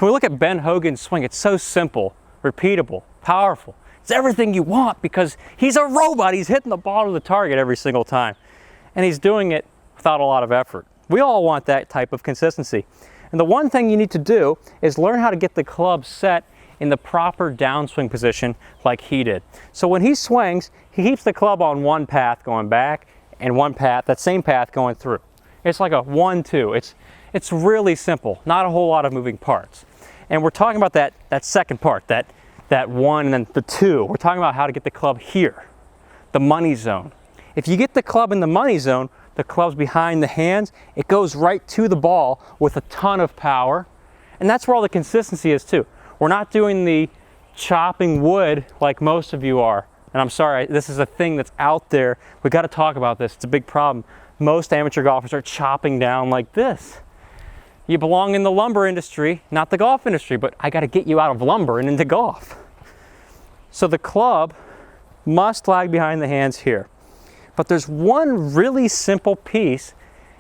So when we look at Ben Hogan's swing, it's so simple, repeatable, powerful. It's everything you want because he's a robot. He's hitting the ball to the target every single time. And he's doing it without a lot of effort. We all want that type of consistency. And the one thing you need to do is learn how to get the club set in the proper downswing position like he did. So when he swings, he keeps the club on one path going back and one path, that same path going through. It's like a 1-2. It's really simple, not a whole lot of moving parts. And we're talking about that second part, that 1 and then the 2. We're talking about how to get the club here, the money zone. If you get the club in the money zone, the club's behind the hands, it goes right to the ball with a ton of power. And that's where all the consistency is too. We're not doing the chopping wood like most of you are. And I'm sorry, this is a thing that's out there. We got to talk about this. It's a big problem. Most amateur golfers are chopping down like this. You belong in the lumber industry, not the golf industry, but I got to get you out of lumber and into golf. So the club must lag behind the hands here. But there's one really simple piece,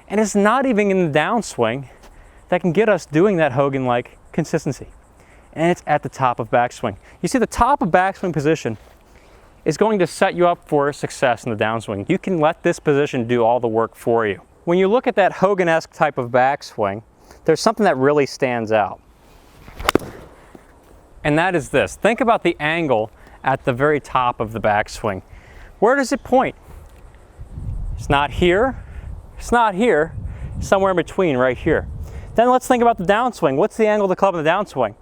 and it's not even in the downswing, that can get us doing that Hogan-like consistency. And it's at the top of backswing. You see, the top of backswing position is going to set you up for success in the downswing. You can let this position do all the work for you. When you look at that Hogan-esque type of backswing, there's something that really stands out. And that is this. Think about the angle at the very top of the backswing. Where does it point? It's not here. It's not here. Somewhere in between, right here. Then let's think about the downswing. What's the angle of the club in the downswing?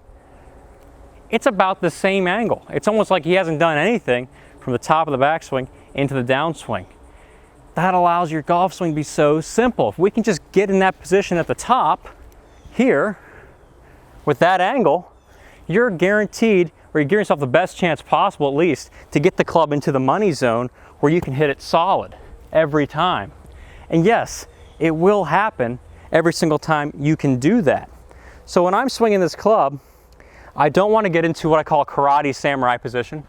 It's about the same angle. It's almost like he hasn't done anything from the top of the backswing into the downswing. That allows your golf swing to be so simple. If we can just get in that position at the top, here, with that angle, you're guaranteed, or you give yourself the best chance possible at least, to get the club into the money zone where you can hit it solid every time. And yes, it will happen every single time you can do that. So when I'm swinging this club, I don't want to get into what I call a karate samurai position.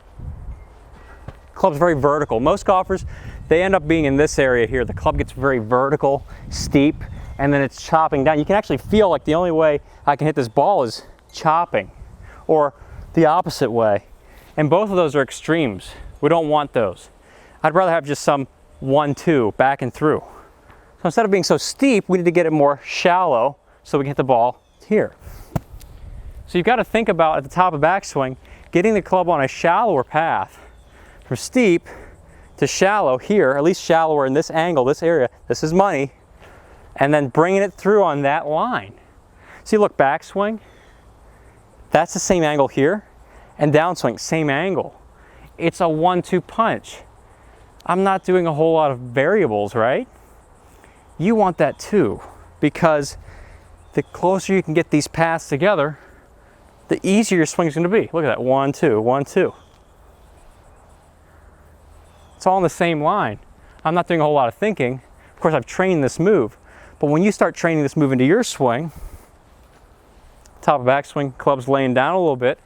Club's very vertical. Most golfers, they end up being in this area here. The club gets very vertical, steep, and then it's chopping down. You can actually feel like the only way I can hit this ball is chopping, or the opposite way. And both of those are extremes. We don't want those. I'd rather have just some 1-2 back and through. So instead of being so steep, we need to get it more shallow so we can hit the ball here. So you've got to think about, at the top of backswing, getting the club on a shallower path, from steep to shallow here, at least shallower in this angle, this area. This is money. And then bringing it through on that line. See, look, backswing, that's the same angle here, and downswing, same angle. It's a 1-2 punch. I'm not doing a whole lot of variables, right? You want that too, because the closer you can get these paths together, the easier your swing is going to be. Look at that, 1-2, 1-2. It's all in the same line. I'm not doing a whole lot of thinking. Of course, I've trained this move, but when you start training this move into your swing, top of backswing, club's laying down a little bit,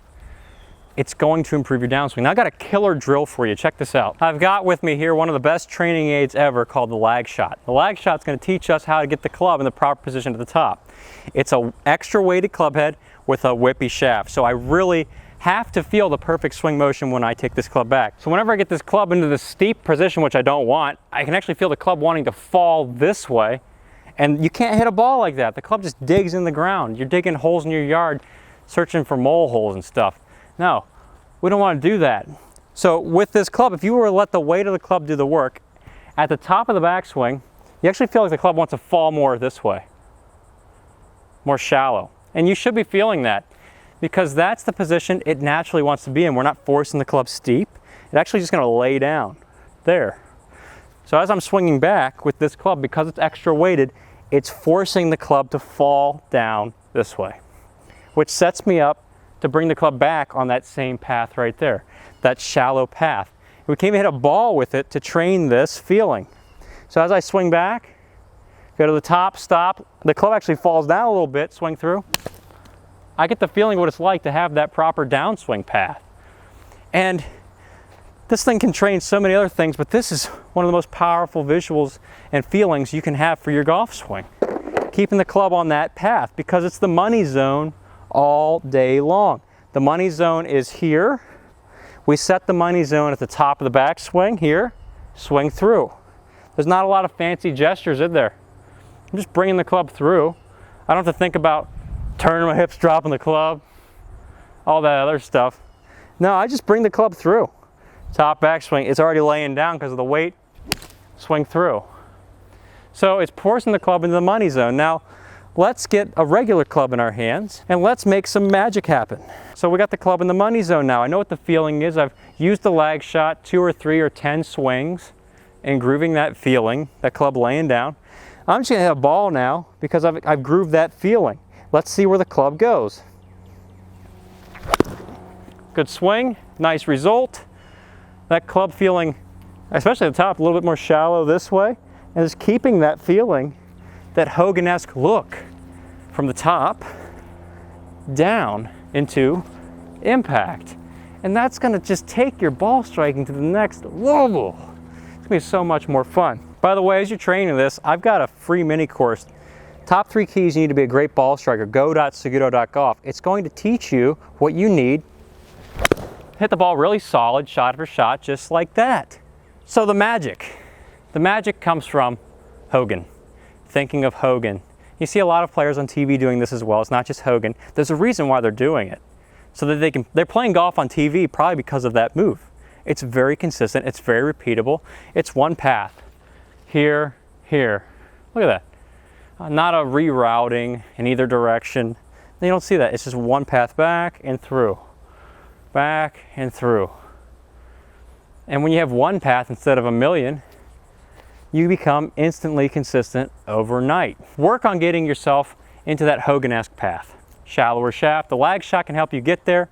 it's going to improve your downswing. Now I've got a killer drill for you. Check this out. I've got with me here one of the best training aids ever called the lag shot. The lag shot's going to teach us how to get the club in the proper position at the top. It's an extra weighted club head with a whippy shaft. So I really have to feel the perfect swing motion when I take this club back. So whenever I get this club into the steep position, which I don't want, I can actually feel the club wanting to fall this way. And you can't hit a ball like that. The club just digs in the ground. You're digging holes in your yard, searching for mole holes and stuff. No, we don't want to do that. So with this club, if you were to let the weight of the club do the work, at the top of the backswing, you actually feel like the club wants to fall more this way, more shallow. And you should be feeling that, because that's the position it naturally wants to be in. We're not forcing the club steep. It's actually just going to lay down there. So as I'm swinging back with this club, because it's extra weighted, it's forcing the club to fall down this way, which sets me up to bring the club back on that same path right there, that shallow path. We can't even hit a ball with it to train this feeling. So as I swing back, go to the top, stop, the club actually falls down a little bit, swing through. I get the feeling what it's like to have that proper downswing path. And this thing can train so many other things, but this is one of the most powerful visuals and feelings you can have for your golf swing. Keeping the club on that path, because it's the money zone all day long. The money zone is here. We set the money zone at the top of the backswing here, swing through. There's not a lot of fancy gestures, is there? I'm just bringing the club through. I don't have to think about turning my hips, dropping the club, all that other stuff. No, I just bring the club through. Top backswing, it's already laying down because of the weight, swing through. So it's forcing the club into the money zone. Now, let's get a regular club in our hands and let's make some magic happen. So we got the club in the money zone now. I know what the feeling is. I've used the lag shot 2 or 3 or 10 swings and grooving that feeling, that club laying down. I'm just gonna hit a ball now because I've grooved that feeling. Let's see where the club goes. Good swing, nice result. That club feeling, especially at the top, a little bit more shallow this way, and just keeping that feeling, that Hogan-esque look from the top down into impact. And that's gonna just take your ball striking to the next level. It's gonna be so much more fun. By the way, as you're training this, I've got a free mini course. Top 3 keys you need to be a great ball striker. Go.Saguto.golf. It's going to teach you what you need. Hit the ball really solid, shot after shot, just like that. So the magic comes from Hogan. Thinking of Hogan. You see a lot of players on TV doing this as well. It's not just Hogan. There's a reason why they're doing it. So that they're playing golf on TV probably because of that move. It's very consistent, it's very repeatable. It's one path. Here, here. Look at that. Not a rerouting in either direction. You don't see that. It's just one path back and through. Back and through. And when you have one path instead of a million, you become instantly consistent overnight. Work on getting yourself into that Hogan-esque path. Shallower shaft. The lag shot can help you get there.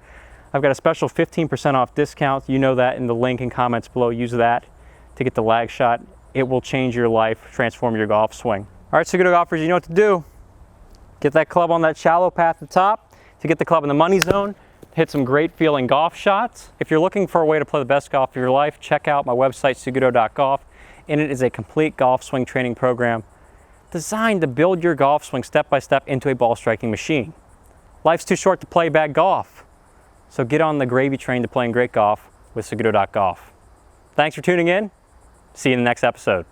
I've got a special 15% off discount. You know that in the link in comments below. Use that to get the lag shot. It will change your life, transform your golf swing. All right, Saguto golfers, you know what to do. Get that club on that shallow path at the top to get the club in the money zone. Hit some great feeling golf shots. If you're looking for a way to play the best golf of your life, check out my website, SagutoGolf. And it is a complete golf swing training program designed to build your golf swing step by step into a ball striking machine. Life's too short to play bad golf. So get on the gravy train to playing great golf with Saguto.golf. Thanks for tuning in. See you in the next episode.